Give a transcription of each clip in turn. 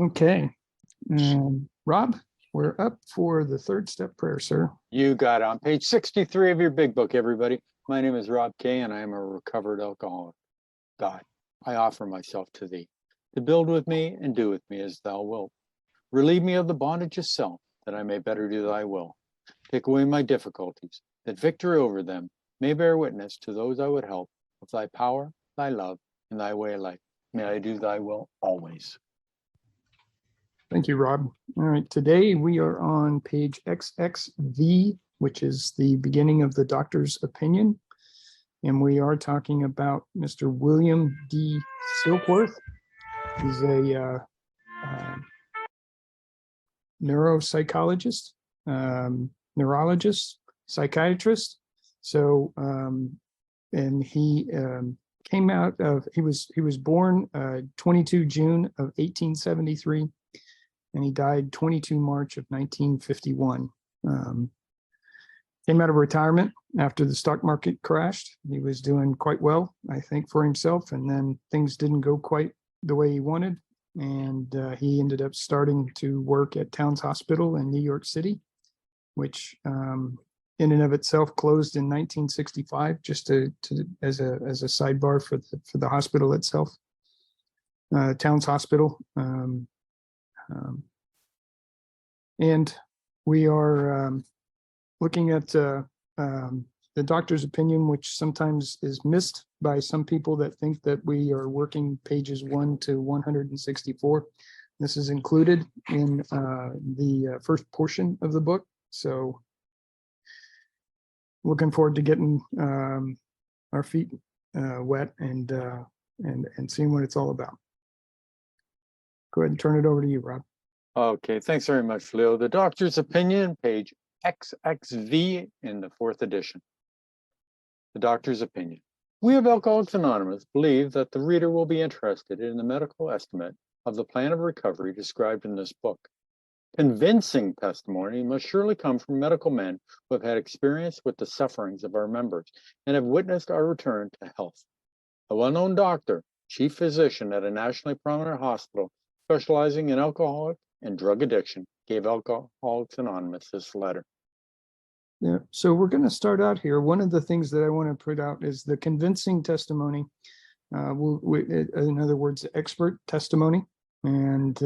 Okay. Rob, we're up for the third step prayer, sir. You got it. On page 63 of your big book, everybody. My name is Rob Kay, and I am a recovered alcoholic. God, I offer myself to thee, to build with me and do with me as thou wilt. Relieve me of the bondage of self, that I may better do thy will. Take away my difficulties, that victory over them may bear witness to those I would help of thy power, thy love, and thy way of life. May I do thy will always. Thank you, Rob. All right, today we are on page XXV, which is the beginning of the doctor's opinion. And we are talking about Mr. William D. Silkworth. He's a neuropsychologist, neurologist, psychiatrist. So, and he came out of, he was born 22 June of 1873. And he died 22 March of 1951. Came out of retirement after the stock market crashed. He was doing quite well, I think, for himself. And then things didn't go quite the way he wanted. And he ended up starting to work at Towns Hospital in New York City, which in and of itself closed in 1965, just as a sidebar for the hospital itself. Towns Hospital. And we are looking at the doctor's opinion, which sometimes is missed by some people that think that we are working pages 1 to 164. This is included in the first portion of the book. So looking forward to getting our feet wet and seeing what it's all about. Go ahead and turn it over to you, Rob. Okay, thanks very much, Leo. The doctor's opinion, page XXV in the 4th edition. The doctor's opinion. We of Alcoholics Anonymous believe that the reader will be interested in the medical estimate of the plan of recovery described in this book. Convincing testimony must surely come from medical men who have had experience with the sufferings of our members and have witnessed our return to health. A well-known doctor, chief physician at a nationally prominent hospital specializing in alcoholic and drug addiction, gave Alcoholics Anonymous this letter. Yeah, so we're going to start out here. One of the things that I want to put out is the convincing testimony. In other words, expert testimony. And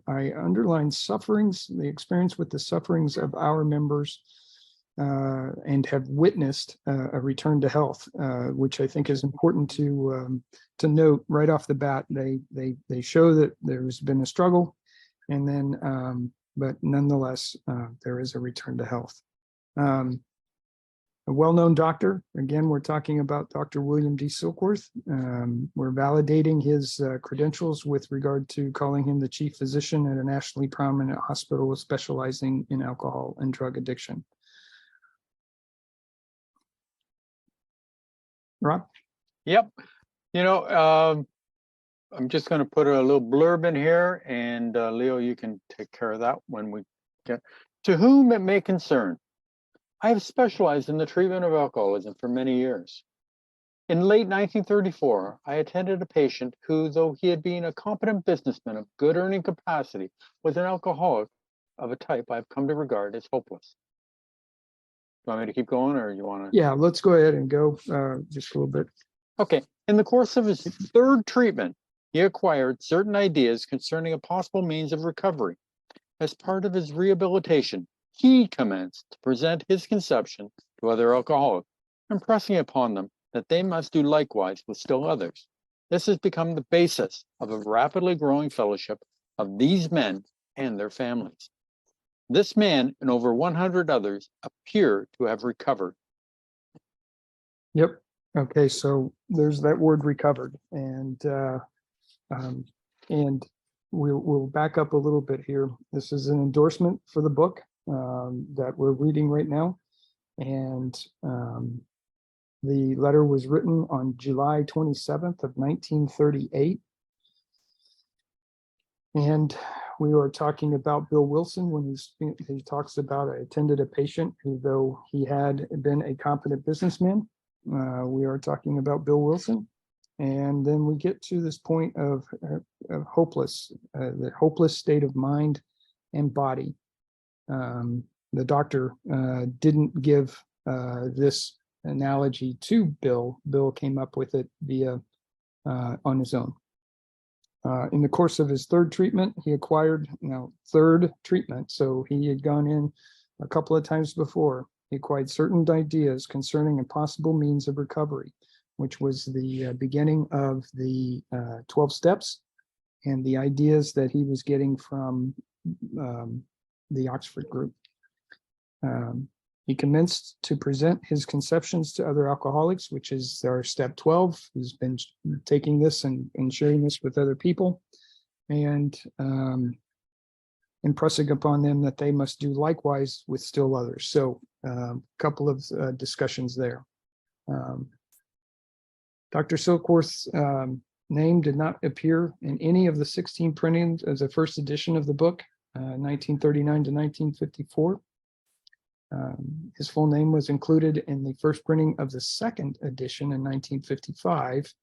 I underline sufferings, the experience with the sufferings of our members, and have witnessed a return to health, which I think is important to note right off the bat. They show that there's been a struggle, and then but nonetheless there is a return to health. A well-known doctor, again, we're talking about Dr. William D. Silkworth. We're validating his credentials with regard to calling him the chief physician at a nationally prominent hospital specializing in alcohol and drug addiction. Rob? Yep. You know, I'm just going to put a little blurb in here, and Leo, you can take care of that when we get to whom it may concern. I have specialized in the treatment of alcoholism for many years. In late 1934, I attended a patient who, though he had been a competent businessman of good earning capacity, was an alcoholic of a type I've come to regard as hopeless. Do you want me to keep going, or you want to? Yeah, let's go ahead and go just a little bit. Okay. In the course of his third treatment, he acquired certain ideas concerning a possible means of recovery. As part of his rehabilitation, he commenced to present his conception to other alcoholics, impressing upon them that they must do likewise with still others. This has become the basis of a rapidly growing fellowship of these men and their families. This man and over 100 others appear to have recovered. Yep. Okay, so there's that word recovered, and we'll back up a little bit here. This is an endorsement for the book that we're reading right now, and the letter was written on July 27th of 1938, and we were talking about Bill Wilson when he talks about, I attended a patient who, though he had been a competent businessman. We are talking about Bill Wilson. And then we get to this point of the hopeless state of mind and body. The doctor didn't give this analogy to Bill. Bill came up with it via on his own. In the course of his third treatment, he acquired third treatment. So he had gone in a couple of times before. He acquired certain ideas concerning a possible means of recovery, which was the beginning of the 12 steps and the ideas that he was getting from the Oxford group. He commenced to present his conceptions to other alcoholics, which is our step 12. He's been taking this and sharing this with other people and impressing upon them that they must do likewise with still others. So a couple of discussions there. Dr. Silkworth's name did not appear in any of the 16 printings as a first edition of the book, 1939 to 1954. His full name was included in the first printing of the second edition in 1955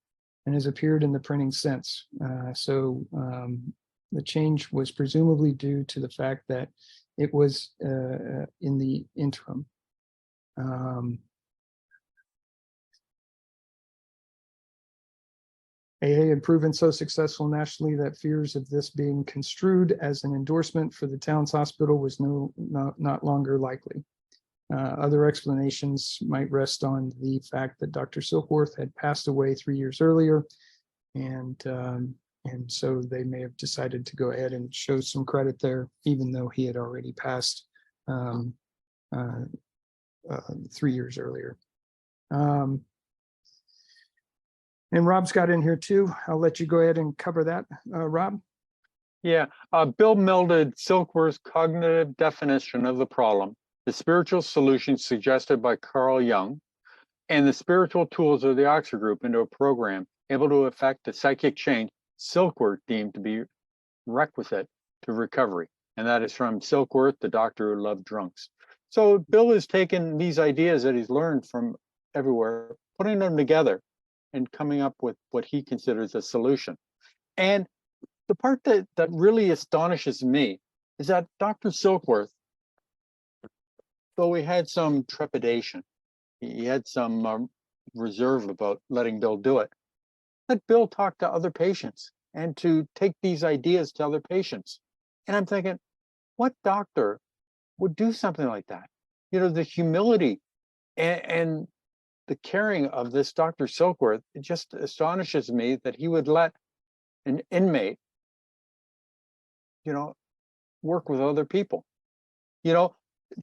and has appeared in the printing since. So the change was presumably due to the fact that it was in the interim. AA had proven so successful nationally that fears of this being construed as an endorsement for the town's hospital was not longer likely. Other explanations might rest on the fact that Dr. Silkworth had passed away 3 years earlier, and so they may have decided to go ahead and show some credit there, even though he had already passed 3 years earlier. And Rob's got in here too. I'll let you go ahead and cover that, Rob. Yeah, Bill melded Silkworth's cognitive definition of the problem, the spiritual solution suggested by Carl Jung, and the spiritual tools of the Oxford Group into a program able to effect the psychic change Silkworth deemed to be requisite to recovery. And that is from Silkworth, the doctor who loved drunks. So Bill has taken these ideas that he's learned from everywhere, putting them together and coming up with what he considers a solution. And the part that really astonishes me is that Dr. Silkworth, though he had some trepidation, he had some reserve about letting Bill do it, let Bill talk to other patients and to take these ideas to other patients. And I'm thinking, what doctor would do something like that? You know, the humility and the caring of this Dr. Silkworth, it just astonishes me that he would let an inmate, you know, work with other people. You know,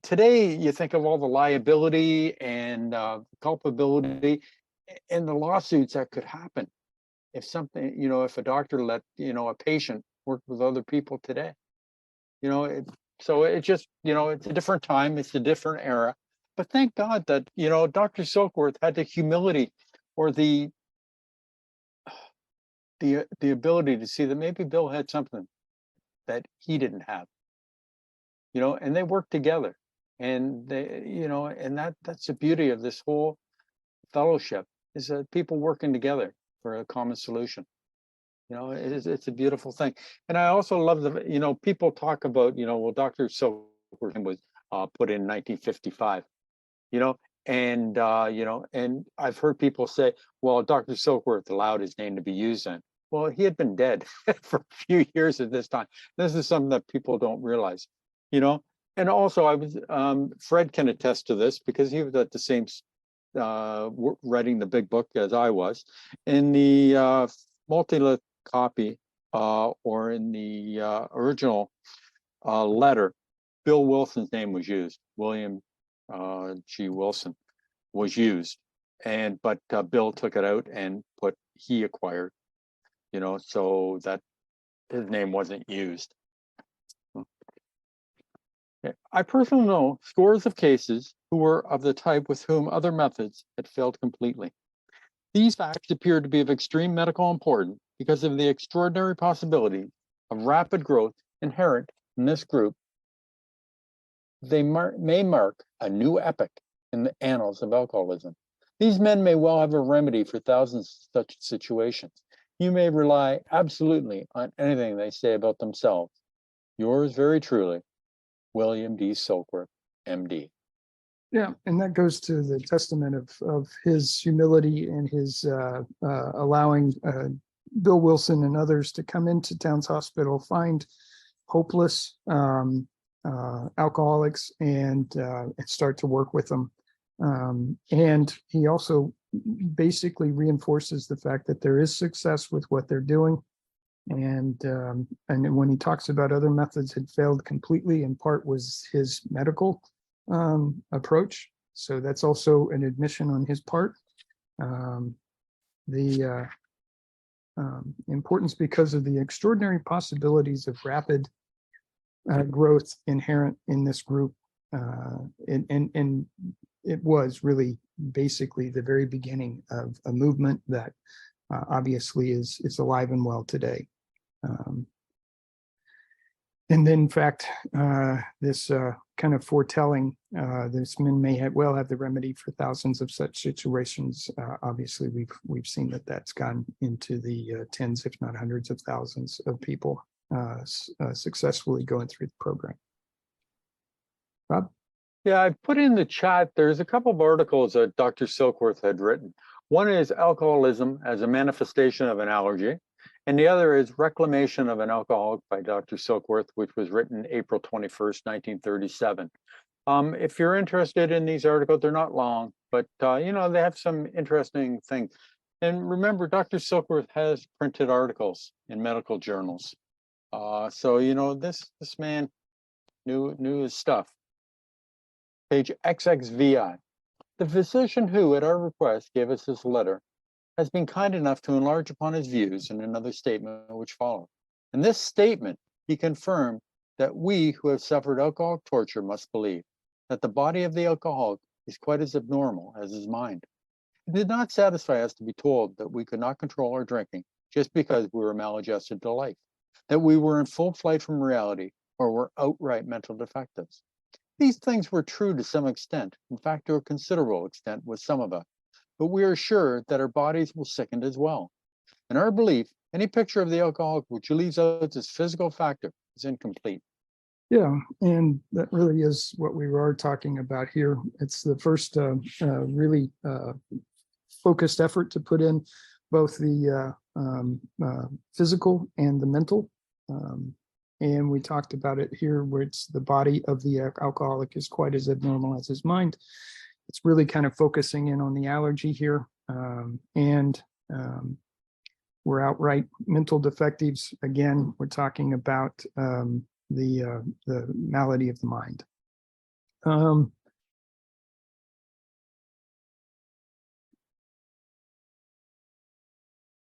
today you think of all the liability and culpability and the lawsuits that could happen if something, you know, if a doctor let, you know, a patient work with other people today. You know, so it just, you know, it's a different time, it's a different era. But thank God that, you know, Dr. Silkworth had the humility or the ability to see that maybe Bill had something that he didn't have, you know, and they worked together. And they, you know, and that's the beauty of this whole fellowship, is that people working together for a common solution. You know, it's a beautiful thing. And I also love the, you know, people talk about, you know, well, Dr. Silkworth was put in 1955. You know, and you know, and I've heard people say, well, Dr. Silkworth allowed his name to be used then. Well, he had been dead for a few years at this time. This is something that people don't realize, you know. And also, I was Fred can attest to this because he was at the same writing the big book as I was. In the multi-lit copy or in the original letter, Bill Wilson's name was used. William G. Wilson was used, but Bill took it out and put he acquired, you know, so that his name wasn't used. Okay. I personally know scores of cases who were of the type with whom other methods had failed completely. These facts appear to be of extreme medical importance because of the extraordinary possibility of rapid growth inherent in this group. They may mark a new epoch in the annals of alcoholism. These men may well have a remedy for thousands of such situations. You may rely absolutely on anything they say about themselves. Yours very truly, William D. Silkworth, MD. Yeah, and that goes to the testament of his humility and his allowing Bill Wilson and others to come into Towns Hospital, find hopeless alcoholics, and start to work with them. And he also basically reinforces the fact that there is success with what they're doing. And when he talks about other methods had failed completely, in part was his medical approach. So that's also an admission on his part. The importance because of the extraordinary possibilities of rapid growth inherent in this group. And it was really basically the very beginning of a movement that obviously is alive and well today. And then, in fact, this kind of foretelling, this men may well have the remedy for thousands of such situations. Obviously, we've seen that that's gone into the tens, if not hundreds of thousands of people successfully going through the program. Rob? Yeah, I've put in the chat, there's a couple of articles that Dr. Silkworth had written. One is Alcoholism as a Manifestation of an Allergy, and the other is Reclamation of an Alcoholic by Dr. Silkworth, which was written April 21st, 1937. If you're interested in these articles, they're not long, but you know, they have some interesting things. And remember, Dr. Silkworth has printed articles in medical journals. So, you know, this man knew his stuff. Page XXVI. The physician who, at our request, gave us this letter has been kind enough to enlarge upon his views in another statement which follows. In this statement, he confirmed that we who have suffered alcoholic torture must believe that the body of the alcoholic is quite as abnormal as his mind. It did not satisfy us to be told that we could not control our drinking just because we were maladjusted to life, that we were in full flight from reality, or were outright mental defectives. These things were true to some extent, in fact, to a considerable extent with some of us, but we are sure that our bodies were sickened as well. In our belief, any picture of the alcoholic which leaves out this physical factor is incomplete. Yeah, and that really is what we are talking about here. It's the first really focused effort to put in both the physical and the mental. And we talked about it here, where it's the body of the alcoholic is quite as abnormal as his mind. It's really kind of focusing in on the allergy here. And we're outright mental defectives. Again, we're talking about the malady of the mind.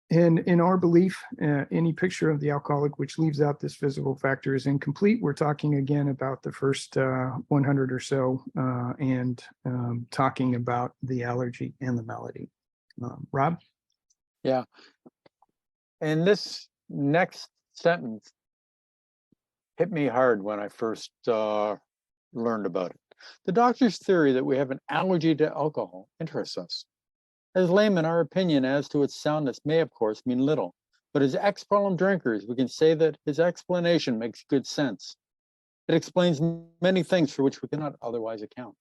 And in our belief, any picture of the alcoholic which leaves out this physical factor is incomplete. We're talking again about the first 100 or so, and talking about the allergy and the malady. Rob? Yeah. And this next sentence hit me hard when I first learned about it. The doctor's theory that we have an allergy to alcohol interests us. As laymen, our opinion as to its soundness may, of course, mean little, but as ex-problem drinkers, we can say that his explanation makes good sense. It explains many things for which we cannot otherwise account.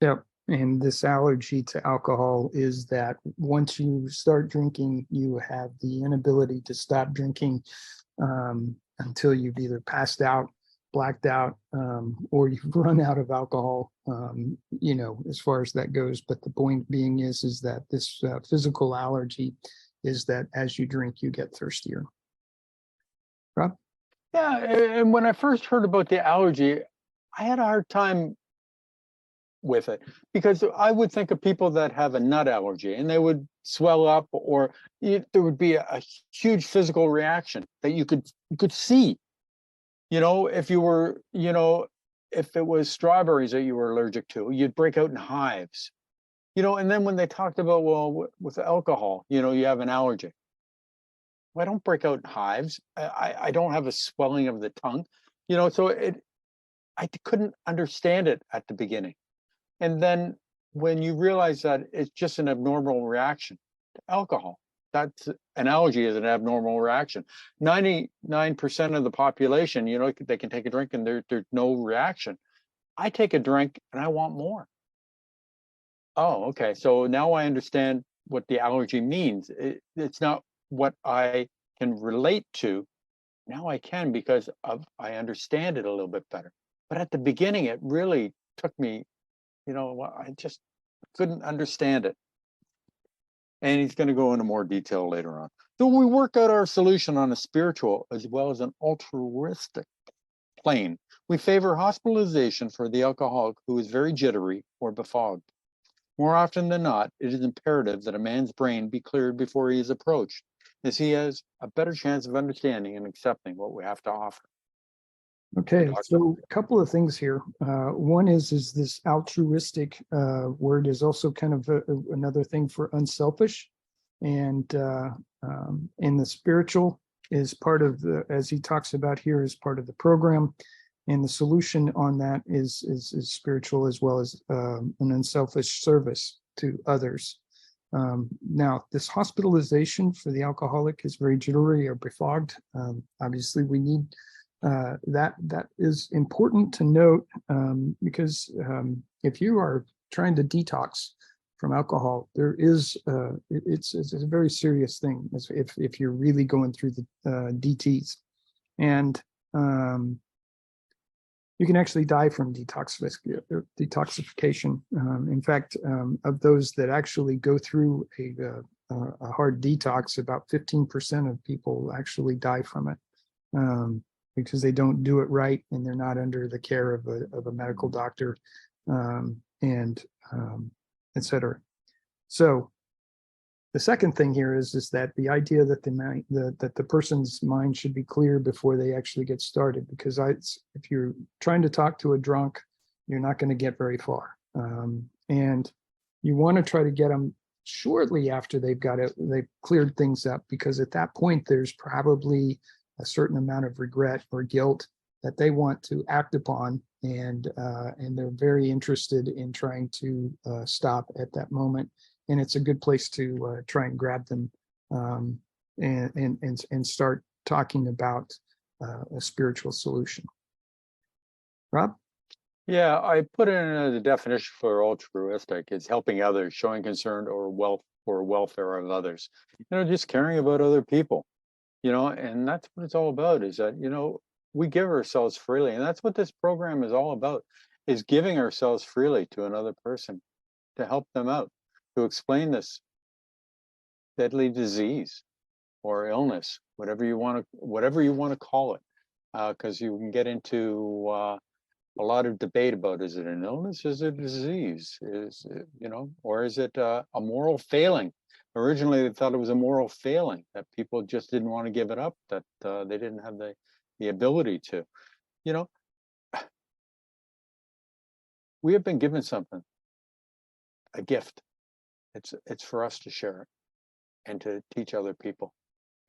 Yep. And this allergy to alcohol is that once you start drinking, you have the inability to stop drinking until you've either passed out, blacked out, or you've run out of alcohol, you know, as far as that goes. But the point being is that this physical allergy is that as you drink, you get thirstier. Rob? Yeah, and when I first heard about the allergy, I had a hard time with it, because I would think of people that have a nut allergy and they would swell up, or there would be a huge physical reaction that you could see. You know, if you were, you know, if it was strawberries that you were allergic to, you'd break out in hives. You know, and then when they talked about, well, with alcohol, you know, you have an allergy. Well, I don't break out in hives. I don't have a swelling of the tongue. You know, so I couldn't understand it at the beginning. And then when you realize that it's just an abnormal reaction to alcohol, that's an allergy is an abnormal reaction. 99% of the population, they can take a drink and there's no reaction. I take a drink and I want more. Oh, okay. So now I understand what the allergy means. It's not what I can relate to. Now I can because I understand it a little bit better. But at the beginning, it really took me, I just couldn't understand it. And he's going to go into more detail later on. So we work out our solution on a spiritual as well as an altruistic plane. We favor hospitalization for the alcoholic who is very jittery or befogged. More often than not, it is imperative that a man's brain be cleared before he is approached, as he has a better chance of understanding and accepting what we have to offer. Okay, so a couple of things here. One is this altruistic word is also kind of another thing for unselfish, and the spiritual is part of the, as he talks about here, is part of the program, and the solution on that is spiritual as well as an unselfish service to others. Now, this hospitalization for the alcoholic is very jittery or befogged. Obviously, we need that is important to note, because if you are trying to detox from alcohol, there is it's a very serious thing if you're really going through the DTs, and you can actually die from detoxification. In fact, of those that actually go through a hard detox, about 15% of people actually die from it. Because they don't do it right and they're not under the care of a medical doctor, and et cetera. So the second thing here is that the idea that the person's mind should be clear before they actually get started, because if you're trying to talk to a drunk, you're not going to get very far, and you want to try to get them shortly after they've cleared things up, because at that point there's probably a certain amount of regret or guilt that they want to act upon, and they're very interested in trying to stop at that moment. And it's a good place to try and grab them, and start talking about a spiritual solution. Rob? Yeah, I put in the definition for altruistic is helping others, showing concern or welfare of others. Just caring about other people. And that's what it's all about, is that, we give ourselves freely. And that's what this program is all about, is giving ourselves freely to another person to help them out, to explain this deadly disease or illness, whatever you want to call it. Because you can get into a lot of debate about, is it an illness? Is it a disease? Is it, or is it a moral failing? Originally, they thought it was a moral failing, that people just didn't want to give it up, that they didn't have the ability to. We have been given something, a gift. It's for us to share it and to teach other people.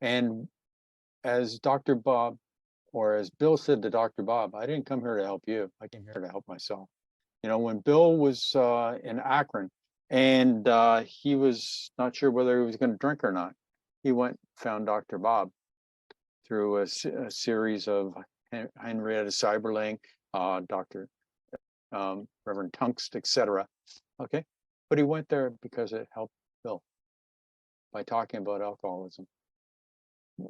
And as Dr. Bob, or as Bill said to Dr. Bob, I didn't come here to help you. I came here to help myself. When Bill was in Akron, and he was not sure whether he was going to drink or not, he went and found Dr. Bob through a series of Henrietta Seiberling, Dr. Reverend Tungst, etc. Okay, but he went there because it helped Bill by talking about alcoholism.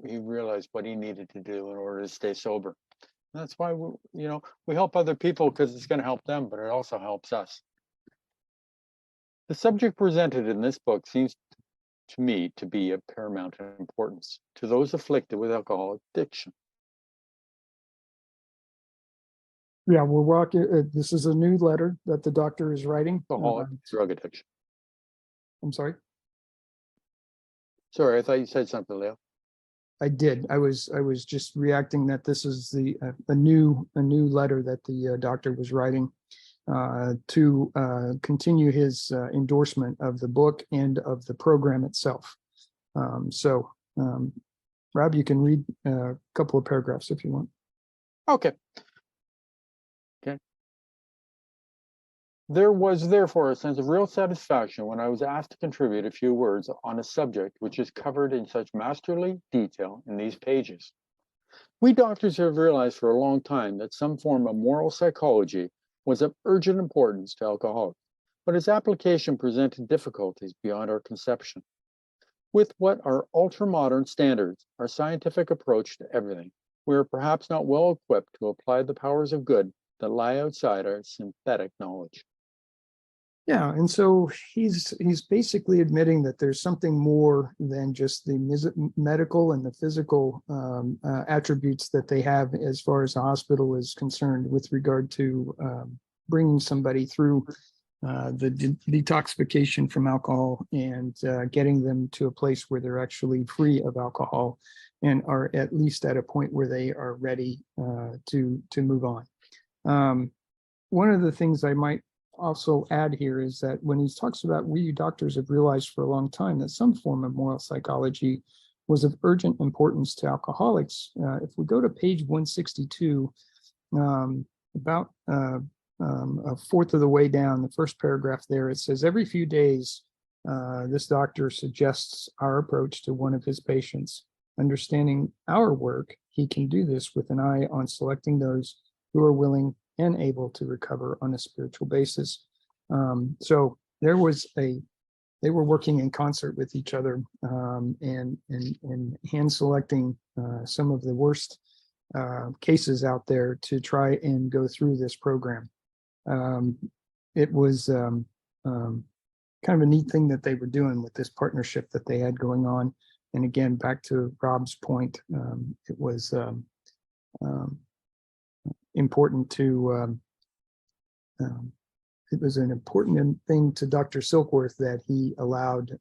He realized what he needed to do in order to stay sober. And that's why we help other people, because it's going to help them, but it also helps us. The subject presented in this book seems to me to be of paramount importance to those afflicted with alcohol addiction. Yeah, we're walking. This is a new letter that the doctor is writing. Alcoholic drug addiction. I'm sorry. Sorry, I thought you said something, Leo. I did. I was just reacting that this is a new letter that the doctor was writing to continue his endorsement of the book and of the program itself. So, Rob, you can read a couple of paragraphs if you want. Okay. There was therefore a sense of real satisfaction when I was asked to contribute a few words on a subject which is covered in such masterly detail in these pages. We doctors have realized for a long time that some form of moral psychology was of urgent importance to alcoholics, but its application presented difficulties beyond our conception. With what are ultra-modern standards, our scientific approach to everything, we are perhaps not well equipped to apply the powers of good that lie outside our synthetic knowledge. Yeah, and so he's basically admitting that there's something more than just the medical and the physical attributes that they have as far as the hospital is concerned with regard to bringing somebody through the detoxification from alcohol and getting them to a place where they're actually free of alcohol and are at least at a point where they are ready to move on. One of the things I might also add here is that when he talks about we doctors have realized for a long time that some form of moral psychology was of urgent importance to alcoholics. If we go to page 162, about a fourth of the way down, the first paragraph there, it says, every few days, this doctor suggests our approach to one of his patients. Understanding our work, he can do this with an eye on selecting those who are willing and able to recover on a spiritual basis. So they were working in concert with each other and hand selecting some of the worst cases out there to try and go through this program. It was kind of a neat thing that they were doing with this partnership that they had going on. And again, back to Rob's point, it was important to it was an important thing to Dr. Silkworth that he allowed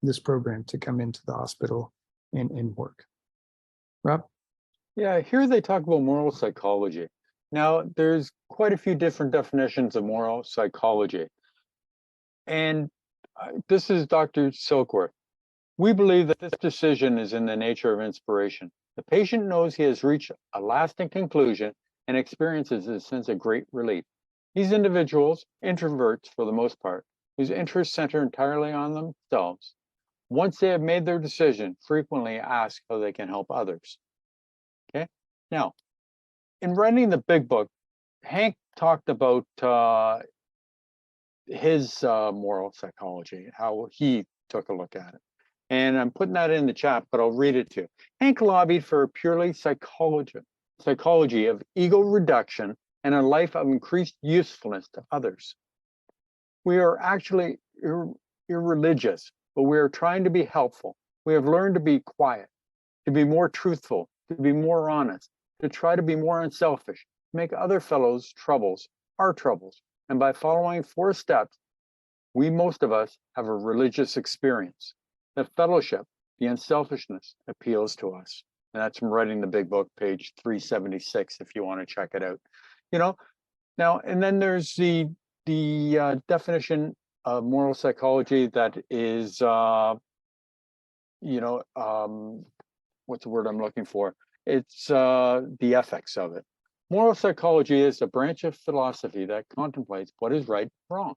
this program to come into the hospital and work. Rob? Yeah, here they talk about moral psychology. Now, there's quite a few different definitions of moral psychology. And this is Dr. Silkworth. We believe that this decision is in the nature of inspiration. The patient knows he has reached a lasting conclusion and experiences a sense of great relief. These individuals, introverts for the most part, whose interests center entirely on themselves, once they have made their decision, frequently ask how they can help others. Okay. Now, in writing the big book, Hank talked about his moral psychology, how he took a look at it. And I'm putting that in the chat, but I'll read it to you. Hank lobbied for a purely psychology of ego reduction and a life of increased usefulness to others. We are actually irreligious, but we are trying to be helpful. We have learned to be quiet, to be more truthful, to be more honest, to try to be more unselfish, make other fellows' troubles our troubles. And by following 4 steps, we, most of us, have a religious experience. The fellowship, the unselfishness appeals to us. And that's from writing the big book, page 376, if you want to check it out. You know, now, and then there's the definition of moral psychology that is, what's the word I'm looking for? It's the ethics of it. Moral psychology is a branch of philosophy that contemplates what is right and wrong.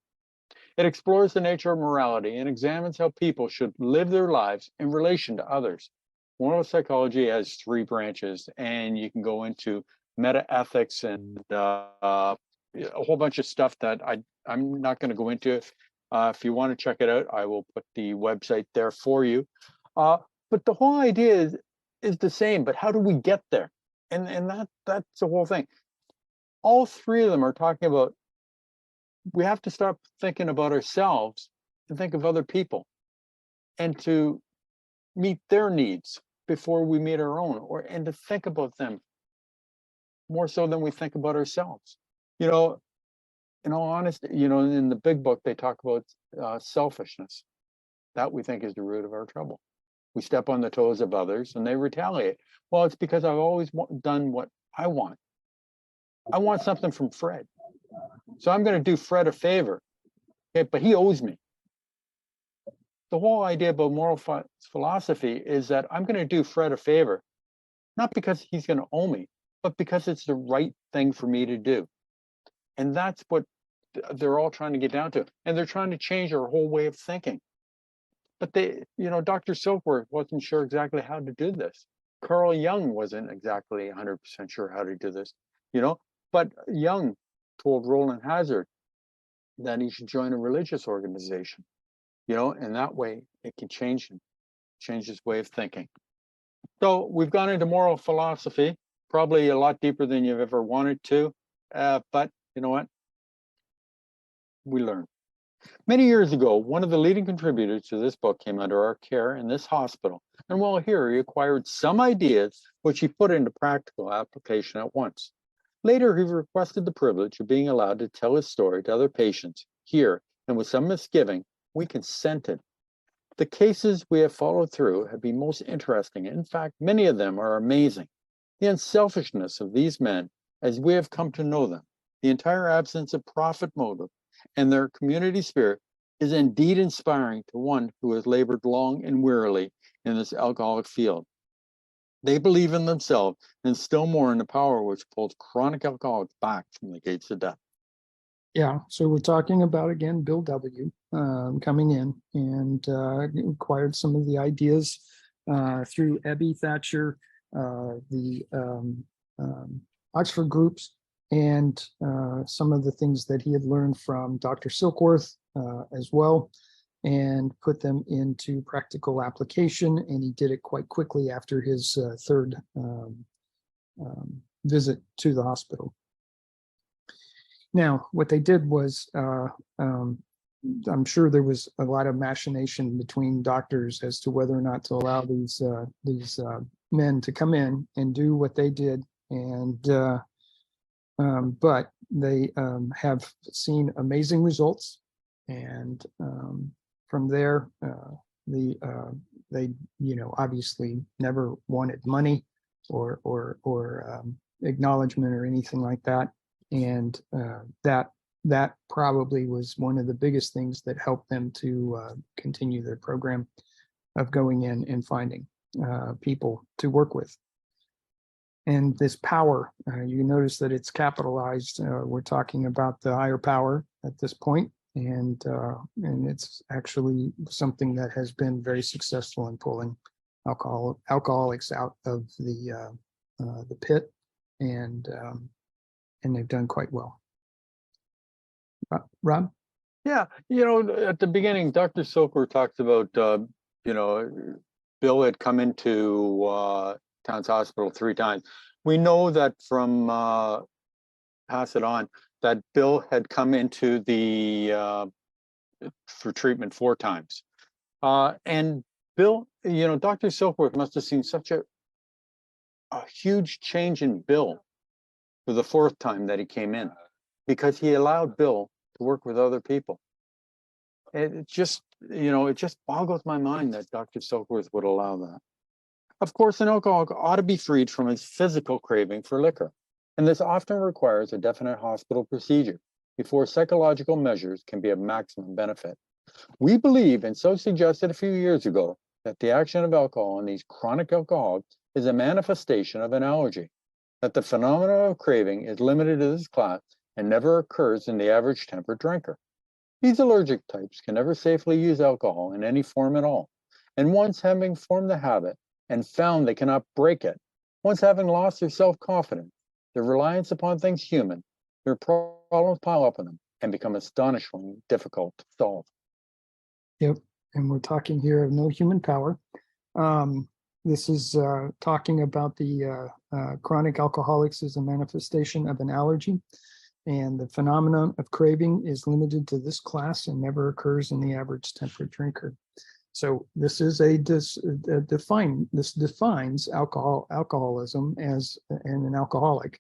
It explores the nature of morality and examines how people should live their lives in relation to others. Moral psychology has 3 branches, and you can go into meta-ethics and a whole bunch of stuff that I'm not going to go into. If you want to check it out, I will put the website there for you. But the whole idea is the same, but how do we get there? And that's the whole thing. All 3 of them are talking about we have to start thinking about ourselves and think of other people and to meet their needs before we meet our own, and to think about them more so than we think about ourselves. You know, in all honesty, you know, in the big book, they talk about selfishness. That we think is the root of our trouble. We step on the toes of others and they retaliate. Well, it's because I've always done what I want. I want something from Fred. So I'm going to do Fred a favor, okay, but he owes me. The whole idea about moral philosophy is that I'm going to do Fred a favor, not because he's going to owe me, but because it's the right thing for me to do. And that's what they're all trying to get down to. And they're trying to change our whole way of thinking. But Dr. Silkworth wasn't sure exactly how to do this. Carl Jung wasn't exactly 100% sure how to do this, but Jung told Roland Hazard that he should join a religious organization, and that way it can change him, change his way of thinking. So we've gone into moral philosophy, probably a lot deeper than you've ever wanted to, but you know what? We learn. Many years ago, one of the leading contributors to this book came under our care in this hospital, and while here he acquired some ideas which he put into practical application at once. Later, he requested the privilege of being allowed to tell his story to other patients here, and with some misgiving, we consented. The cases we have followed through have been most interesting. In fact, many of them are amazing. The unselfishness of these men, as we have come to know them, the entire absence of profit motive, and their community spirit is indeed inspiring to one who has labored long and wearily in this alcoholic field. They believe in themselves and still more in the power which pulls chronic alcoholics back from the gates of death. Yeah, so we're talking about, again, Bill W. Coming in and acquired some of the ideas through Ebby Thatcher, the Oxford groups, and some of the things that he had learned from Dr. Silkworth as well, and put them into practical application. And he did it quite quickly after his third visit to the hospital. Now, what they did was, I'm sure there was a lot of machination between doctors as to whether or not to allow these men to come in and do what they did, and but they have seen amazing results, and from there, they obviously never wanted money or acknowledgement or anything like that. And that probably was one of the biggest things that helped them to continue their program of going in and finding people to work with. And this power, you notice that it's capitalized. We're talking about the higher power at this point, and it's actually something that has been very successful in pulling alcoholics out of the pit, and they've done quite well. Rob? Yeah, at the beginning, Dr. Silkworth talks about, Bill had come into Towns Hospital 3 times. We know that from Pass It On, that Bill had come into for treatment 4 times. And Bill, Dr. Silkworth must have seen such a huge change in Bill for the 4th time that he came in, because he allowed Bill to work with other people. It just boggles my mind that Dr. Silkworth would allow that. Of course, an alcoholic ought to be freed from his physical craving for liquor, and this often requires a definite hospital procedure before psychological measures can be of maximum benefit. We believe, and so suggested a few years ago, that the action of alcohol on these chronic alcoholics is a manifestation of an allergy, that the phenomenon of craving is limited to this class and never occurs in the average temperate drinker. These allergic types can never safely use alcohol in any form at all, and once having formed the habit and found they cannot break it, once having lost their self-confidence, their reliance upon things human, their problems pile up on them and become astonishingly difficult to solve. Yep, and we're talking here of no human power. This is talking about the chronic alcoholics as a manifestation of an allergy, and the phenomenon of craving is limited to this class and never occurs in the average temperate drinker. So this is this defines alcoholism as an alcoholic.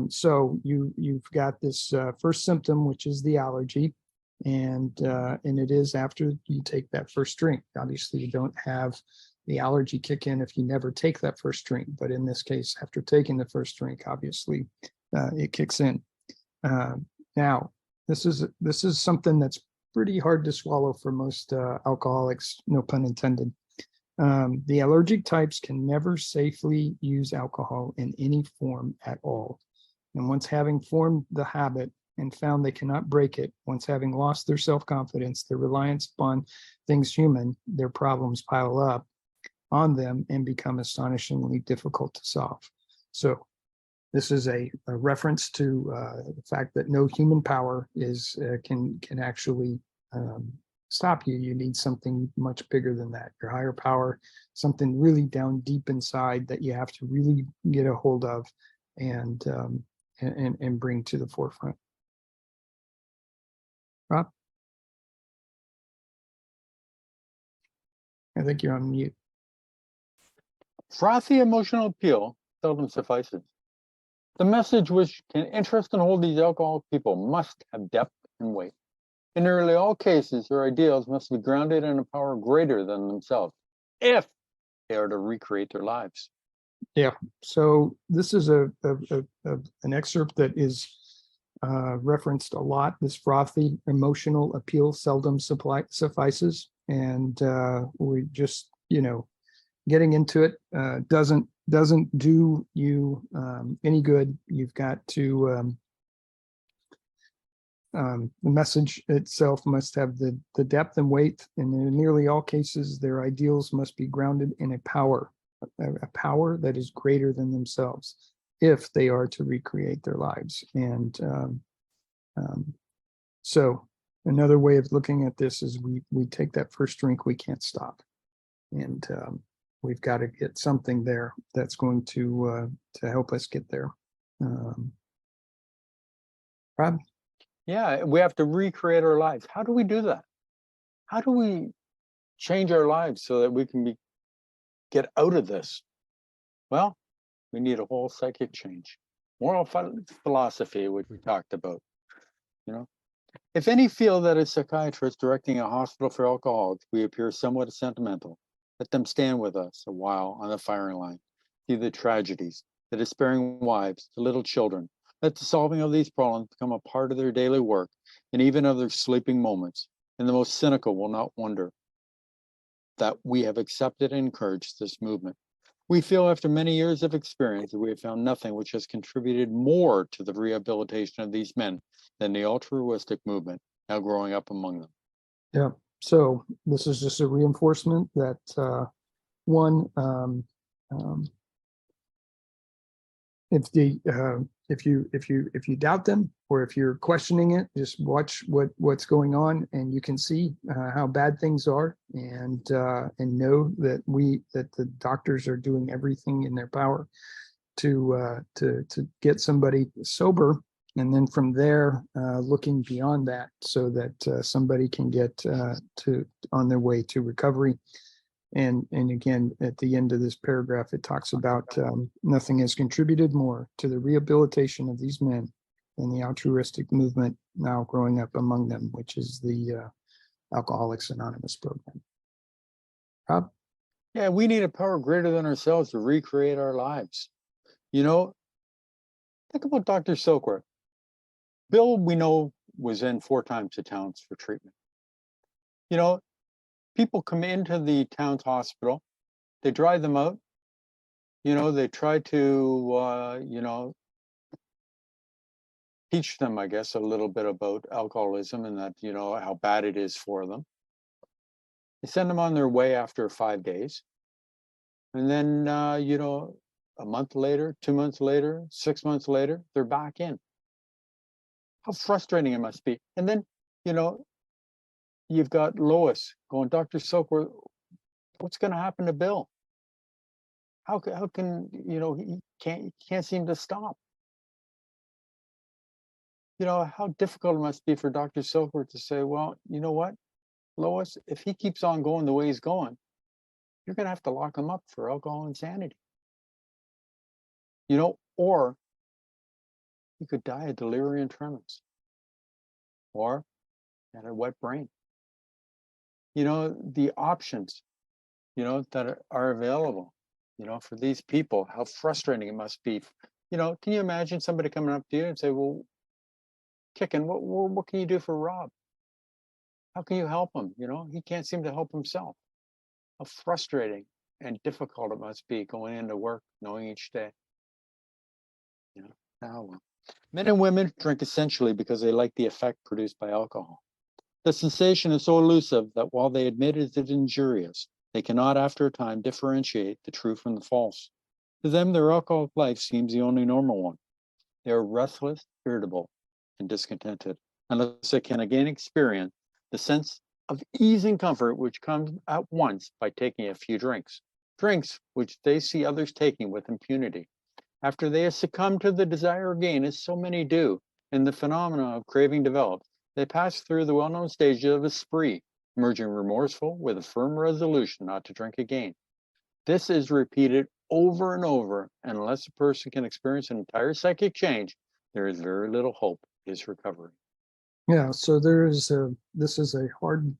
So you've got this first symptom, which is the allergy, and it is after you take that first drink. Obviously, you don't have the allergy kick in if you never take that first drink, but in this case, after taking the first drink, obviously it kicks in. Now, this is something that's pretty hard to swallow for most alcoholics, no pun intended. The allergic types can never safely use alcohol in any form at all. And once having formed the habit, and found they cannot break it. Once having lost their self-confidence, their reliance upon things human, their problems pile up on them and become astonishingly difficult to solve. So this is a reference to the fact that no human power can actually stop you. You need something much bigger than that. Your higher power, something really down deep inside that you have to really get a hold of and bring to the forefront. Rob? I think you're on mute. Frothy emotional appeal seldom suffices. The message which can interest and hold these alcoholic people must have depth and weight. In nearly all cases, their ideals must be grounded in a power greater than themselves, if they are to recreate their lives. Yeah. So this is an excerpt that is referenced a lot. This frothy emotional appeal seldom suffices, and we just getting into it doesn't do you any good. You've got to the message itself must have the depth and weight, and in nearly all cases, their ideals must be grounded in a power that is greater than themselves, if they are to recreate their lives. And so another way of looking at this is we take that first drink, we can't stop, and we've got to get something there that's going to help us get there. Rob? Yeah, we have to recreate our lives. How do we do that? How do we change our lives so that we can get out of this? Well, we need a whole psychic change. Moral philosophy, which we talked about. If any feel that a psychiatrist directing a hospital for alcoholics, we appear somewhat sentimental, let them stand with us a while on the firing line, see the tragedies, the despairing wives, the little children. Let the solving of these problems become a part of their daily work and even of their sleeping moments. And the most cynical will not wonder that we have accepted and encouraged this movement. We feel after many years of experience that we have found nothing which has contributed more to the rehabilitation of these men than the altruistic movement now growing up among them. Yeah. So this is just a reinforcement that one, if you doubt them, or if you're questioning it, just watch what's going on, and you can see how bad things are, and know that the doctors are doing everything in their power to get somebody sober, and then from there looking beyond that, so that somebody can get on their way to recovery. And again, at the end of this paragraph, it talks about nothing has contributed more to the rehabilitation of these men than the altruistic movement now growing up among them, which is the Alcoholics Anonymous program. Rob? Yeah, we need a power greater than ourselves to recreate our lives. Think about Dr. Silkworth. Bill, we know, was in 4 times the towns for treatment. People come into the town's hospital, they dry them out, they try to, teach them, I guess, a little bit about alcoholism and that, how bad it is for them. They send them on their way after 5 days. And then, a month later, 2 months later, 6 months later, they're back in. How frustrating it must be. And then, you've got Lois going, Dr. Silkworth, what's going to happen to Bill? How can he can't seem to stop? How difficult it must be for Dr. Silkworth to say, well, you know what, Lois, if he keeps on going the way he's going, you're going to have to lock him up for alcohol insanity. Or he could die of delirium tremens, or had a wet brain. The options, that are available, for these people, how frustrating it must be. Can you imagine somebody coming up to you and say, well, Kickin, what can you do for Rob? How can you help him? He can't seem to help himself. How frustrating and difficult it must be going into work, knowing each day. Now, Men and women drink essentially because they like the effect produced by alcohol. The sensation is so elusive that while they admit it is injurious, they cannot after a time differentiate the true from the false. To them, their alcoholic life seems the only normal one. They are restless, irritable, and discontented, unless they can again experience the sense of ease and comfort which comes at once by taking a few drinks, drinks which they see others taking with impunity. After they have succumbed to the desire again, as so many do, and the phenomena of craving develops, they pass through the well-known stages of a spree, emerging remorseful with a firm resolution not to drink again. This is repeated over and over, and unless a person can experience an entire psychic change, there is very little hope of his recovery. Yeah, so this is a hard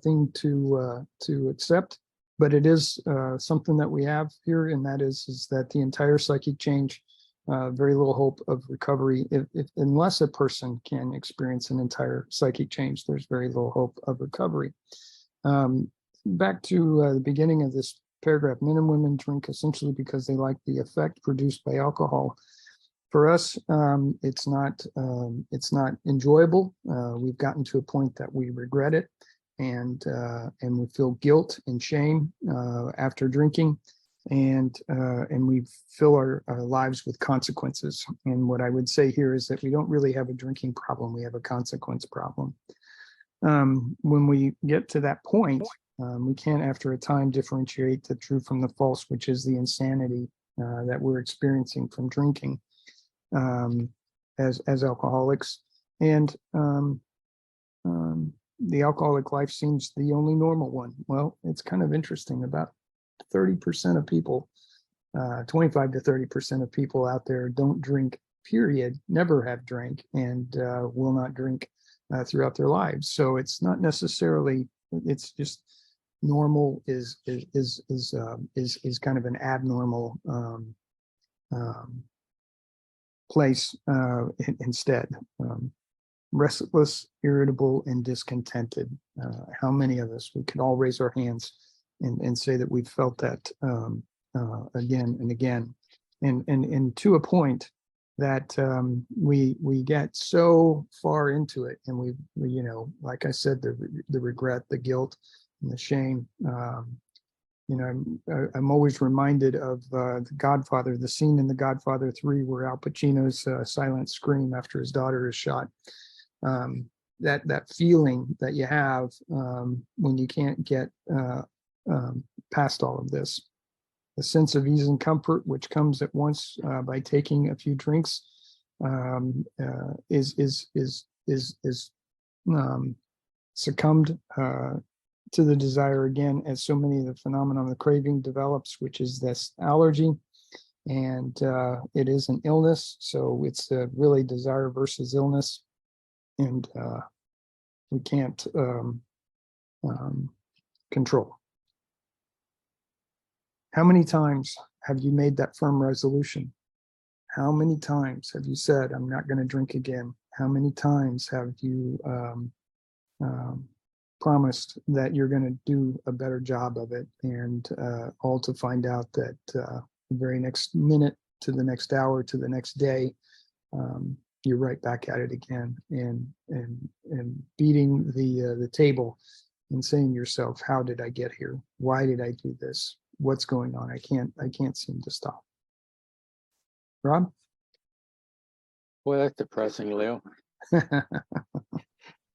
thing to accept, but it is something that we have here, and that is that the entire psychic change, very little hope of recovery. If unless a person can experience an entire psychic change, there's very little hope of recovery. Back to the beginning of this paragraph, men and women drink essentially because they like the effect produced by alcohol. For us, it's not enjoyable. We've gotten to a point that we regret it, and we feel guilt and shame after drinking, and we fill our lives with consequences. And what I would say here is that we don't really have a drinking problem; we have a consequence problem. When we get to that point, we can't, after a time, differentiate the true from the false, which is the insanity that we're experiencing from drinking. As alcoholics, and the alcoholic life seems the only normal one. Well, it's kind of interesting. About 30% of people, 25 to 30% of people out there don't drink, period, never have drank, and will not drink throughout their lives. So it's not necessarily, it's just normal is kind of an abnormal place instead. Restless, irritable, and discontented. How many of us, we could all raise our hands and say that we've felt that again and again, and to a point that we get so far into it, and we like I said, the regret, the guilt, and the shame. I'm always reminded of The Godfather, the scene in The Godfather 3 where Al Pacino's silent scream after his daughter is shot. That feeling that you have when you can't get past all of this. The sense of ease and comfort, which comes at once by taking a few drinks, is succumbed to the desire again, as so many of the phenomena of the craving develops, which is this allergy, and it is an illness. So it's really desire versus illness, and we can't control. How many times have you made that firm resolution? How many times have you said, I'm not going to drink again? How many times have you promised that you're going to do a better job of it, and all to find out that the very next minute to the next hour to the next day, you're right back at it again, and beating the table and saying to yourself, how did I get here? Why did I do this? What's going on? I can't seem to stop. Rob? Boy, that's depressing, Leo.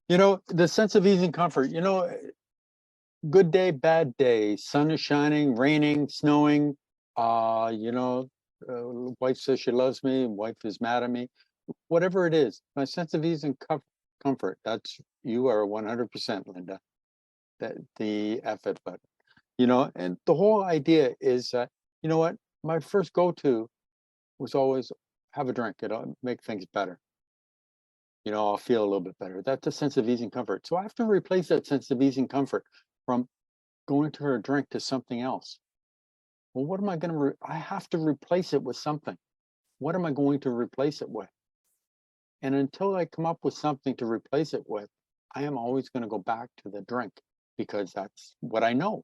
The sense of ease and comfort, good day, bad day, sun is shining, raining, snowing, wife says she loves me, wife is mad at me, whatever it is, my sense of ease and comfort, you are 100%, Linda, that the effort button, and the whole idea is that, what, my first go-to was always have a drink. It'll make things better. I'll feel a little bit better. That's a sense of ease and comfort. So I have to replace that sense of ease and comfort from going to a drink to something else. Well, what am I going to, I have to replace it with something. What am I going to replace it with? And until I come up with something to replace it with, I am always going to go back to the drink because that's what I know.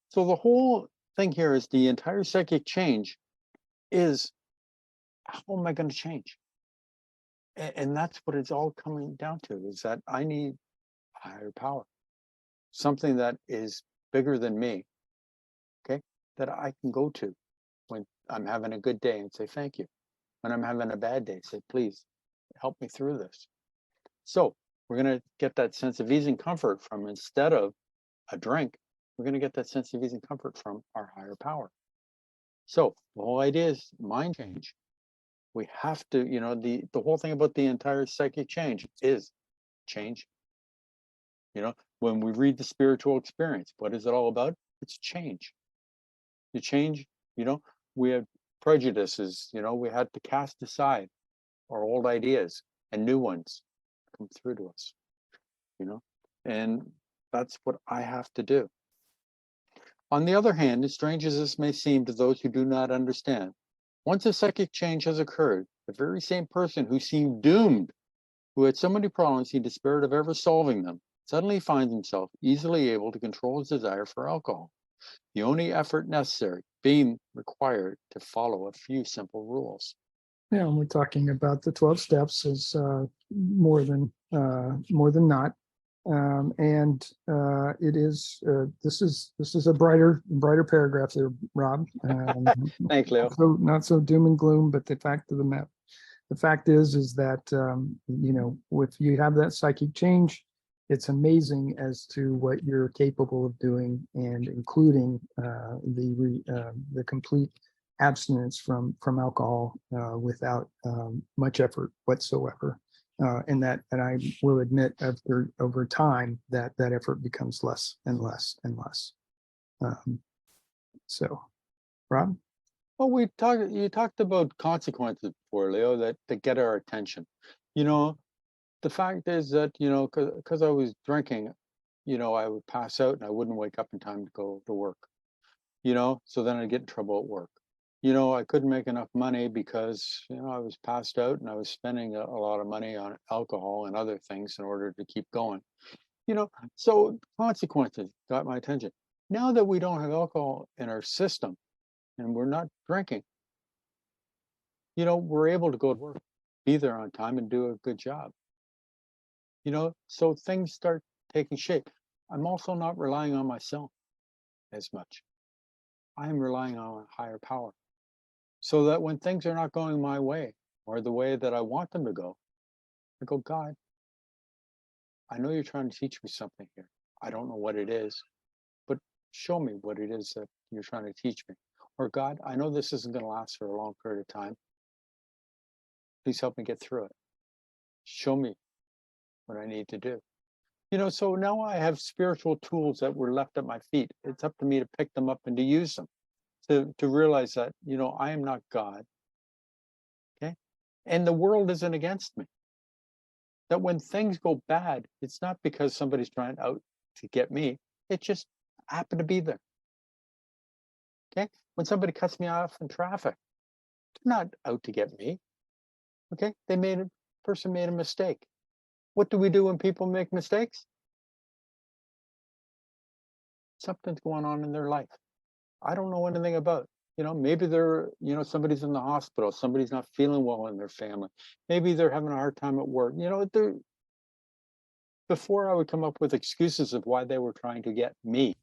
So the whole thing here is the entire psychic change is, how am I going to change? And that's what it's all coming down to, is that I need a higher power, something that is bigger than me, okay, that I can go to when I'm having a good day and say thank you. When I'm having a bad day, say, please help me through this. So we're going to get that sense of ease and comfort from, instead of a drink, we're going to get that sense of ease and comfort from our higher power. So the whole idea is mind change. We have to, the whole thing about the entire psychic change is change. When we read the spiritual experience, what is it all about? It's change. You change, we have prejudices, we had to cast aside our old ideas and new ones come through to us, and that's what I have to do. On the other hand, as strange as this may seem to those who do not understand, once a psychic change has occurred, the very same person who seemed doomed, who had so many problems he despaired of ever solving them, suddenly finds himself easily able to control his desire for alcohol. The only effort necessary being required to follow a few simple rules. Yeah, and we're talking about the 12 steps as more than not. And it is this is a brighter paragraph there, Rob. Thanks, Leo. So not so doom and gloom, but the fact is that if you have that psychic change, it's amazing as to what you're capable of doing, and including the complete abstinence from alcohol without much effort whatsoever. And I will admit, over time, that effort becomes less and less and less. So, Rob? Well, you talked about consequences before, Leo, that get our attention. The fact is that, because I was drinking, I would pass out and I wouldn't wake up in time to go to work, so then I'd get in trouble at work. I couldn't make enough money because, I was passed out and I was spending a lot of money on alcohol and other things in order to keep going. So consequences got my attention. Now that we don't have alcohol in our system and we're not drinking, we're able to go to work, be there on time and do a good job. So things start taking shape. I'm also not relying on myself as much. I'm relying on a higher power. So that when things are not going my way or the way that I want them to go, I go, God, I know you're trying to teach me something here. I don't know what it is, but show me what it is that you're trying to teach me. Or God, I know this isn't going to last for a long period of time. Please help me get through it. Show me what I need to do. So now I have spiritual tools that were left at my feet. It's up to me to pick them up and to use them, to realize that, I am not God. Okay. And the world isn't against me. That when things go bad, it's not because somebody's trying out to get me. It just happened to be there. Okay. When somebody cuts me off in traffic, they're not out to get me. Okay. Person made a mistake. What do we do when people make mistakes? Something's going on in their life I don't know anything about. Maybe they're, somebody's in the hospital, somebody's not feeling well in their family. Maybe they're having a hard time at work. Before I would come up with excuses of why they were trying to get me.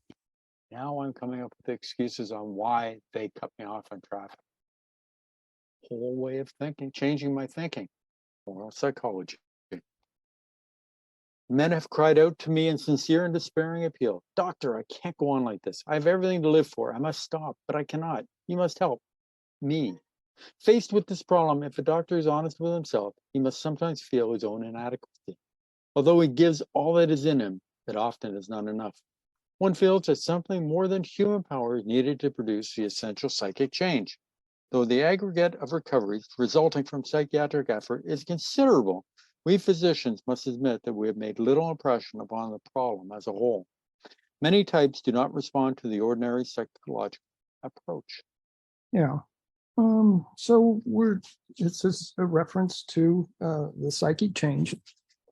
Now I'm coming up with excuses on why they cut me off in traffic. Whole way of thinking, changing my thinking. Moral psychology. Men have cried out to me in sincere and despairing appeal. Doctor, I can't go on like this. I have everything to live for. I must stop, but I cannot. You must help me. Faced with this problem, if a doctor is honest with himself, he must sometimes feel his own inadequacy. Although he gives all that is in him, it often is not enough. One feels that something more than human power is needed to produce the essential psychic change. Though the aggregate of recoveries resulting from psychiatric effort is considerable, we physicians must admit that we have made little impression upon the problem as a whole. Many types do not respond to the ordinary psychological approach. Yeah. So this is a reference to the psychic change.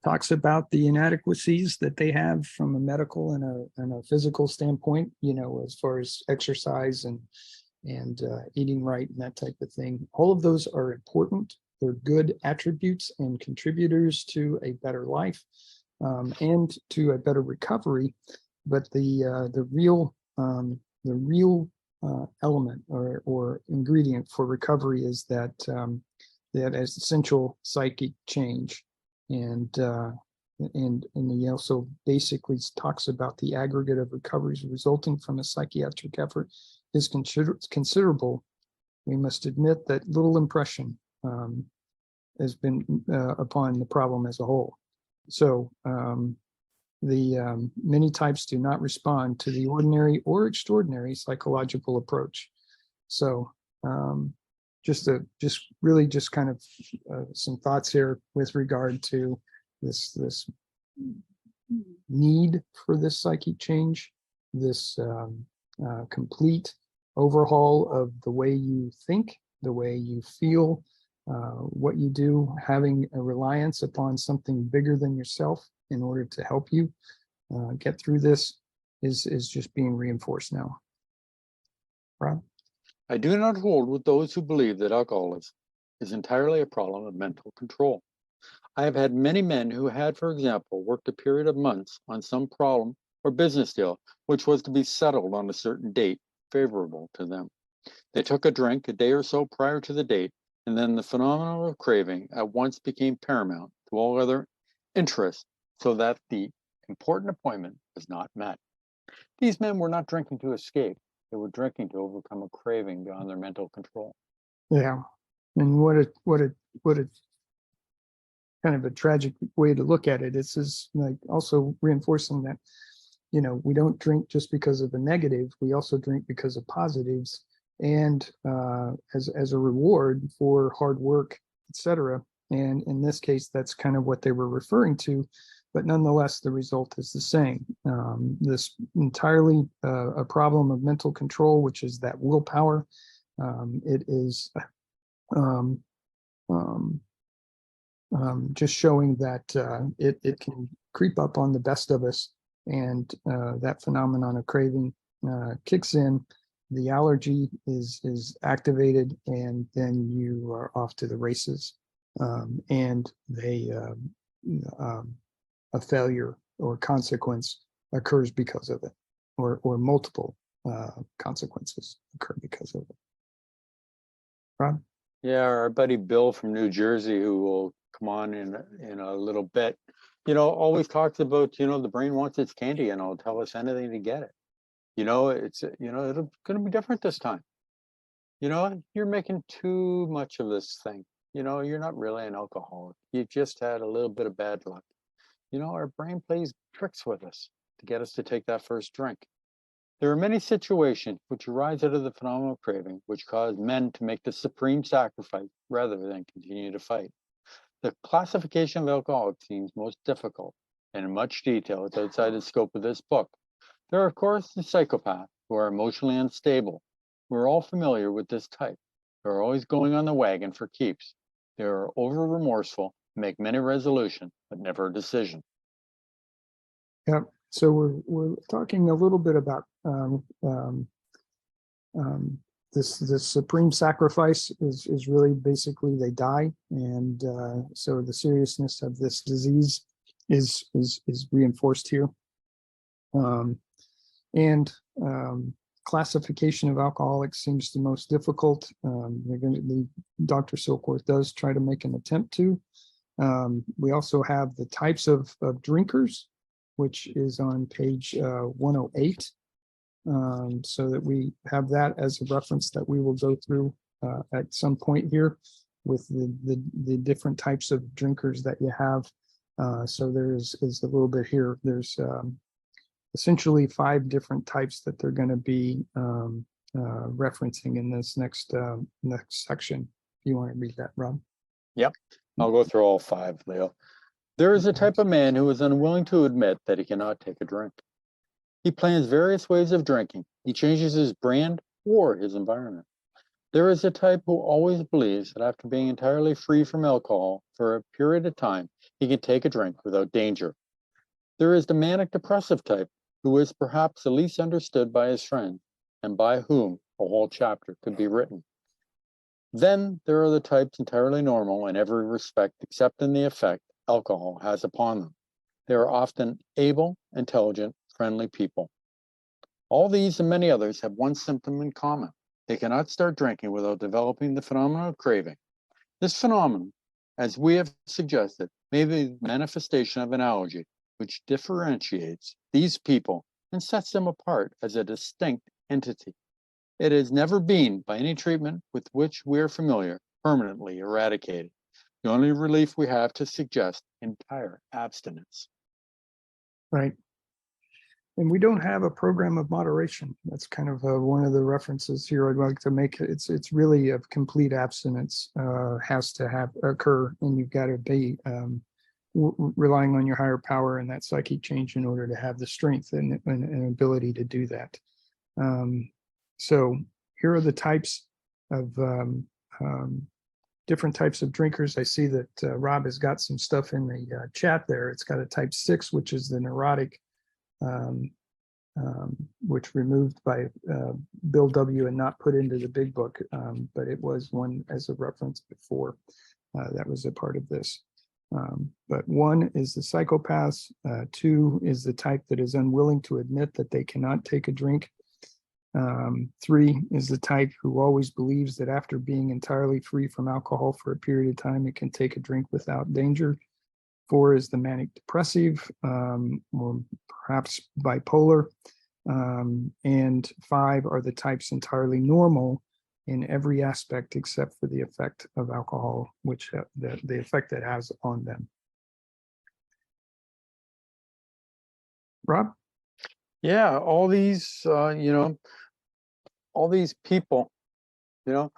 Talks about the inadequacies that they have from a medical and a physical standpoint, as far as exercise and eating right and that type of thing. All of those are important. they're good attributes and contributors to a better life and to a better recovery. But the real element or ingredient for recovery is that that essential psychic change. And he also basically talks about the aggregate of recoveries resulting from a psychiatric effort is considerable. We must admit that little impression has been upon the problem as a whole. So the many types do not respond to the ordinary or extraordinary psychological approach. So just kind of some thoughts here with regard to this need for this psychic change, this complete overhaul of the way you think, the way you feel, what you do, having a reliance upon something bigger than yourself in order to help you get through this is just being reinforced now. Rob? I do not hold with those who believe that alcoholism is entirely a problem of mental control. I have had many men who had, for example, worked a period of months on some problem or business deal, which was to be settled on a certain date favorable to them. They took a drink a day or so prior to the date, and then the phenomenon of craving at once became paramount to all other interests, so that the important appointment was not met. These men were not drinking to escape. They were drinking to overcome a craving beyond their mental control. Yeah. And what a kind of a tragic way to look at it. It's just like also reinforcing that, we don't drink just because of the negative. We also drink because of positives and as a reward for hard work, etc. And in this case, that's kind of what they were referring to. But nonetheless, the result is the same. This entirely a problem of mental control, which is that willpower. It is just showing that it can creep up on the best of us, and that phenomenon of craving kicks in. The allergy is activated, and then you are off to the races, and a failure or consequence occurs because of it, or multiple consequences occur because of it. Rob? Yeah, our buddy Bill from New Jersey, who will come on in a little bit, always talks about, the brain wants its candy and it'll tell us anything to get it. It's, it'll going to be different this time. You're making too much of this thing. You're not really an alcoholic. You just had a little bit of bad luck. Our brain plays tricks with us to get us to take that first drink. There are many situations which arise out of the phenomenal craving, which cause men to make the supreme sacrifice rather than continue to fight. The classification of alcoholics seems most difficult, and in much detail, it's outside the scope of this book. There are, of course, the psychopaths who are emotionally unstable. We're all familiar with this type. They're always going on the wagon for keeps. They are over remorseful, make many resolutions, but never a decision. Yeah. So we're talking a little bit about this supreme sacrifice is really basically they die, and so the seriousness of this disease is reinforced here, and classification of alcoholics seems the most difficult. Dr. Silkworth does try to make an attempt to. We also have the types of drinkers, which is on page 108. So that we have that as a reference that we will go through at some point here with the different types of drinkers that you have. So there's a little bit here. There's essentially 5 different types that they're going to be referencing in this next section. If you want to read that, Rob. Yep, I'll go through all 5, Leo. There is a type of man who is unwilling to admit that he cannot take a drink. He plans various ways of drinking. He changes his brand or his environment. There is a type who always believes that after being entirely free from alcohol for a period of time, he can take a drink without danger. There is the manic depressive type who is perhaps the least understood by his friends and by whom a whole chapter could be written. Then there are the types entirely normal in every respect except in the effect alcohol has upon them. They are often able, intelligent, friendly people. All these and many others have one symptom in common. They cannot start drinking without developing the phenomenon of craving. This phenomenon, as we have suggested, may be the manifestation of an allergy, which differentiates these people and sets them apart as a distinct entity. It has never been, by any treatment with which we are familiar, permanently eradicated. The only relief we have to suggest entire abstinence. Right. And we don't have a program of moderation. That's kind of one of the references here I'd like to make. It's really a complete abstinence has to occur, and you've got to be relying on your higher power and that psychic change in order to have the strength and ability to do that. So here are the types of different types of drinkers. I see that Rob has got some stuff in the chat there. It's got a type 6, which is the neurotic, which removed by Bill W. and not put into the big book, but it was one as a reference before. That was a part of this. But 1 is the psychopaths. 2 is the type that is unwilling to admit that they cannot take a drink. 3 is the type who always believes that after being entirely free from alcohol for a period of time, it can take a drink without danger. 4 is the manic depressive, or perhaps bipolar. And 5 are the types entirely normal in every aspect except for the effect of alcohol, which the effect it has on them. Rob? Yeah, all these, all these people, the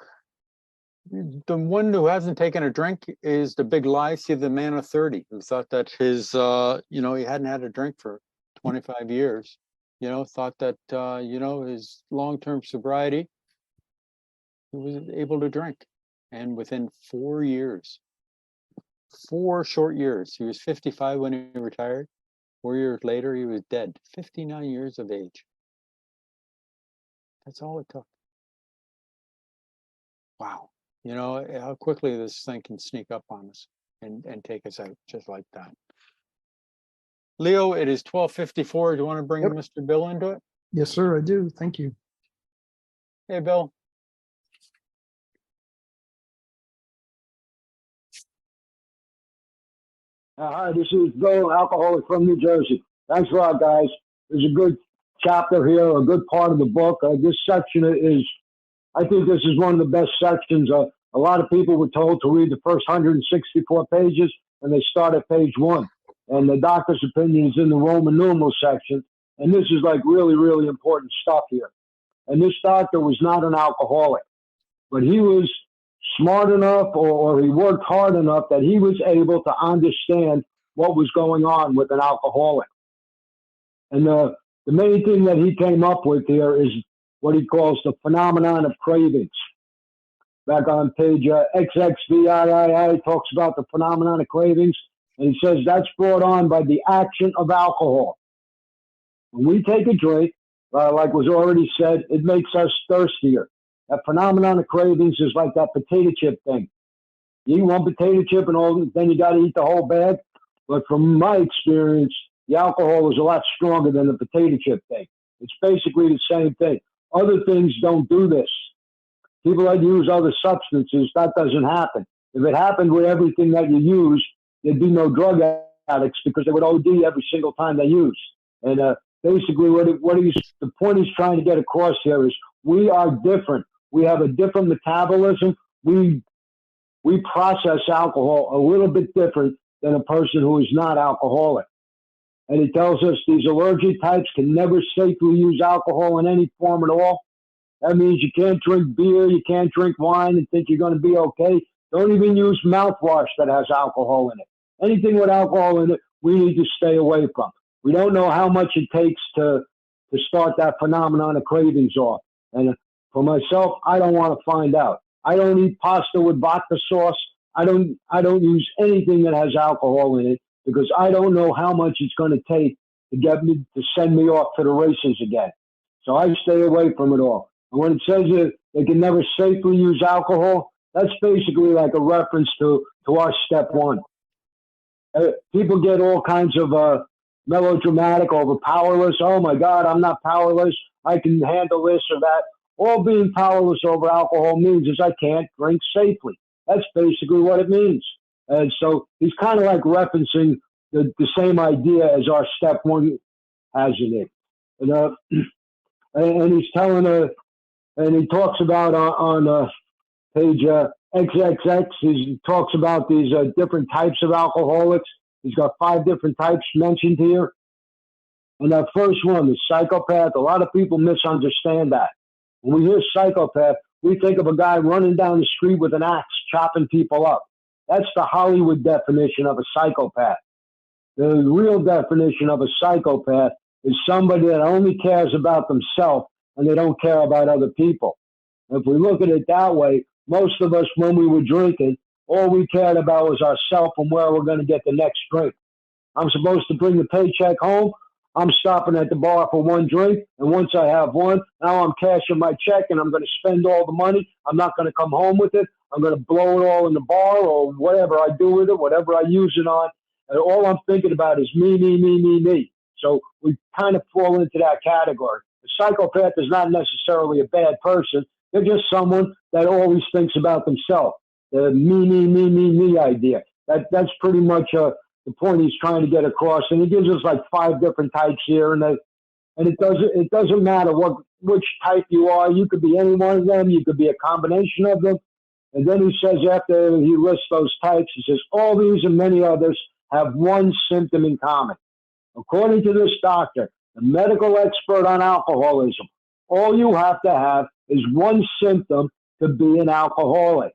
one who hasn't taken a drink is the big lie. See, the man of 30 who thought that his, he hadn't had a drink for 25 years, thought that, his long-term sobriety, he was able to drink. And within 4 years, 4 short years, he was 55 when he retired. 4 years later, he was dead, 59 years of age. That's all it took. Wow. How quickly this thing can sneak up on us and take us out just like that. Leo, it is 12:54. Do you want to bring Mr. Bill into it? Yes, sir, I do. Thank you. Hey, Bill. Hi, this is Bill, alcoholic from New Jersey. Thanks a lot, guys. There's a good chapter here, a good part of the book. This section is, I think this is one of the best sections. A lot of people were told to read the first 164 pages, and they start at page 1. And the doctor's opinion is in the Roman numeral section. And this is like really, really important stuff here. And this doctor was not an alcoholic, but he was smart enough or he worked hard enough that he was able to understand what was going on with an alcoholic. And the main thing that he came up with here is what he calls the phenomenon of cravings. Back on page XXVII talks about the phenomenon of cravings, and he says that's brought on by the action of alcohol. When we take a drink, like was already said, it makes us thirstier. That phenomenon of cravings is like that potato chip thing. You eat one potato chip and then you got to eat the whole bag. But from my experience, the alcohol is a lot stronger than the potato chip thing. It's basically the same thing. Other things don't do this. People that use other substances, that doesn't happen. If it happened with everything that you use, there'd be no drug addicts because they would OD every single time they use. And basically the point he's trying to get across here is we are different. We have a different metabolism. We process alcohol a little bit different than a person who is not alcoholic. And he tells us these allergic types can never safely use alcohol in any form at all. That means you can't drink beer, you can't drink wine and think you're going to be okay. Don't even use mouthwash that has alcohol in it. Anything with alcohol in it, we need to stay away from. We don't know how much it takes to start that phenomenon of cravings off. And for myself, I don't want to find out. I don't eat pasta with vodka sauce. I don't use anything that has alcohol in it because I don't know how much it's going to take to send me off to the races again. So I stay away from it all. And when it says that they can never safely use alcohol, That's basically like a reference to our step one. People get all kinds of melodramatic over powerless. Oh my God, I'm not powerless. I can handle this or that. All being powerless over alcohol means is I can't drink safely. That's basically what it means. And so he's kind of like referencing the same idea as our step one has in it. And he's telling and he talks about on page XXX, he talks about these different types of alcoholics. He's got 5 different types mentioned here. And that first one, the psychopath, a lot of people misunderstand that. When we hear psychopath, we think of a guy running down the street with an axe, chopping people up. That's the Hollywood definition of a psychopath. The real definition of a psychopath is somebody that only cares about themselves and they don't care about other people. If we look at it that way, most of us, when we were drinking, all we cared about was ourselves and where we're going to get the next drink. I'm supposed to bring the paycheck home. I'm stopping at the bar for one drink, and once I have one, now I'm cashing my check and I'm going to spend all the money. I'm not going to come home with it. I'm going to blow it all in the bar or whatever I do with it, whatever I use it on. And all I'm thinking about is me, me, me, me, me. So we kind of fall into that category. A psychopath is not necessarily a bad person. They're just someone that always thinks about themselves. The me, me, me, me, me idea. That's pretty much the point he's trying to get across. And he gives us like 5 different types here, and it doesn't matter which type you are. You could be any one of them. You could be a combination of them. And then he says, after he lists those types, he says, all these and many others have one symptom in common. According to this doctor, the medical expert on alcoholism, all you have to have is one symptom to be an alcoholic.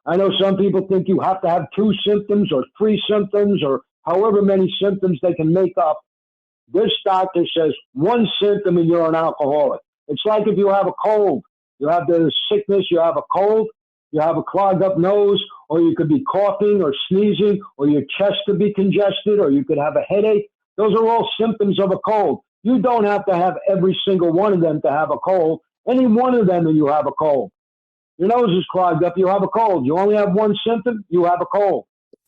I know some people think you have to have 2 symptoms or 3 symptoms or however many symptoms they can make up. This doctor says one symptom and you're an alcoholic. It's like if you have a cold, you have the sickness, you have a cold, you have a clogged up nose, or you could be coughing or sneezing, or your chest could be congested, or you could have a headache. Those are all symptoms of a cold. You don't have to have every single one of them to have a cold. Any one of them and you have a cold. Your nose is clogged up, you have a cold. You only have one symptom, you have a cold.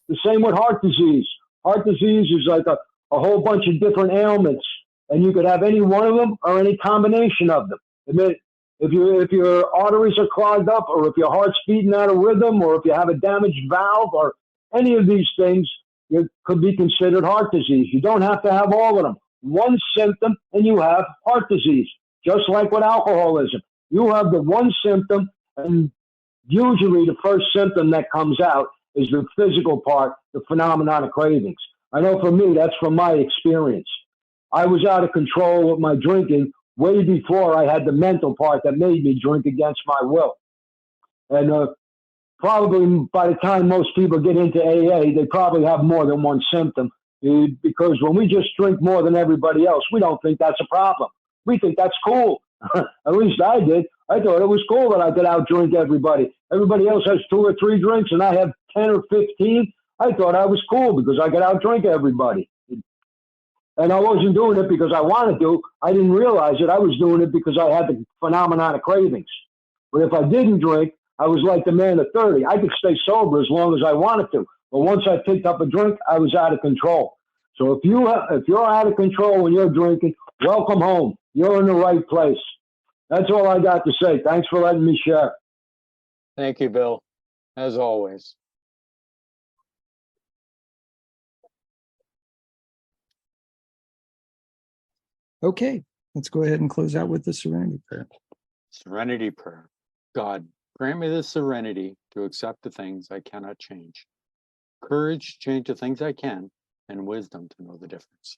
The same with heart disease. Heart disease is like a whole bunch of different ailments, and you could have any one of them or any combination of them. If your arteries are clogged up, or if your heart's beating out of rhythm, or if you have a damaged valve, or any of these things, it could be considered heart disease. You don't have to have all of them. One symptom and you have heart disease, just like with alcoholism. You have the one symptom, and usually the first symptom that comes out is the physical part, the phenomenon of cravings. I know for me, that's from my experience. I was out of control with my drinking way before I had the mental part that made me drink against my will. And probably by the time most people get into AA, they probably have more than one symptom, because when we just drink more than everybody else, we don't think that's a problem. We think that's cool. At least I did. I thought it was cool that I could outdrink everybody. Everybody else has 2 or 3 drinks and I have 10 or 15. I thought I was cool because I could outdrink everybody. And I wasn't doing it because I wanted to. I didn't realize it. I was doing it because I had the phenomenon of cravings. But if I didn't drink, I was like the man of 30. I could stay sober as long as I wanted to. But once I picked up a drink, I was out of control. So if you're out of control when you're drinking, welcome home. You're in the right place. That's all I got to say. Thanks for letting me share. Thank you, Bill, as always. Okay, let's go ahead and close out with the Serenity Prayer. Serenity prayer. God, grant me the serenity to accept the things I cannot change, courage to change the things I can, and wisdom to know the difference.